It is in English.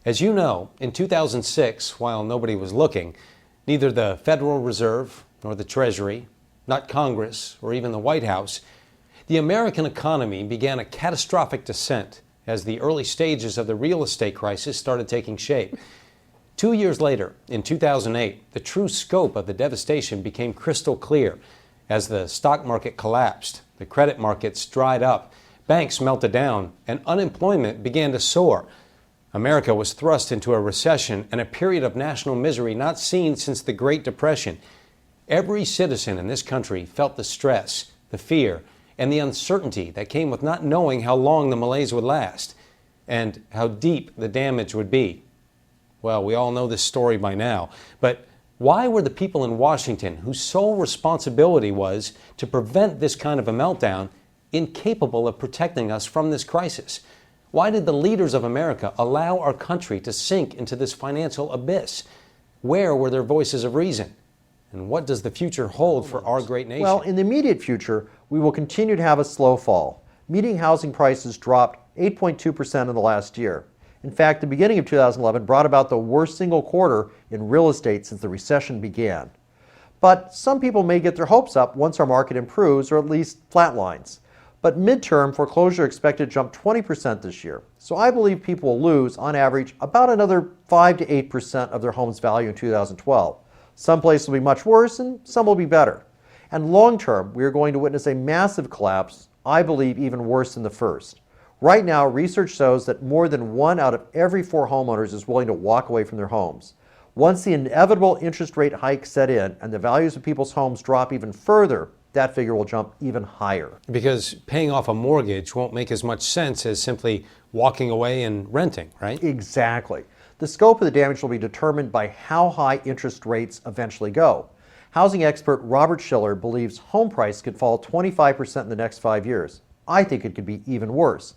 As you know, in 2006, while nobody was looking, neither the Federal Reserve nor the Treasury, not Congress or even the White House, the American economy began a catastrophic descent as the early stages of the real estate crisis started taking shape. 2 years later, in 2008, the true scope of the devastation became crystal clear as the stock market collapsed, the credit markets dried up, banks melted down, and unemployment began to soar. America was thrust into a recession and a period of national misery not seen since the Great Depression. Every citizen in this country felt the stress, the fear, and the uncertainty that came with not knowing how long the malaise would last and how deep the damage would be. Well, we all know this story by now, but why were the people in Washington, whose sole responsibility was to prevent this kind of a meltdown, incapable of protecting us from this crisis? Why did the leaders of America allow our country to sink into this financial abyss? Where were their voices of reason? And what does the future hold for our great nation? Well, in the immediate future, we will continue to have a slow fall. Median housing prices dropped 8.2% in the last year. In fact, the beginning of 2011 brought about the worst single quarter in real estate since the recession began. But some people may get their hopes up once our market improves or at least flatlines. But midterm, foreclosure expected to jump 20% this year. So I believe people will lose, on average, about another 5 to 8% of their home's value in 2012. Some places will be much worse and some will be better. And long term, we are going to witness a massive collapse, I believe even worse than the first. Right now, research shows that more than 1 out of every 4 homeowners is willing to walk away from their homes. Once the inevitable interest rate hikes set in and the values of people's homes drop even further, that figure will jump even higher. Because paying off a mortgage won't make as much sense as simply walking away and renting, right? Exactly. The scope of the damage will be determined by how high interest rates eventually go. Housing expert Robert Schiller believes home price could fall 25% in the next 5 years. I think it could be even worse.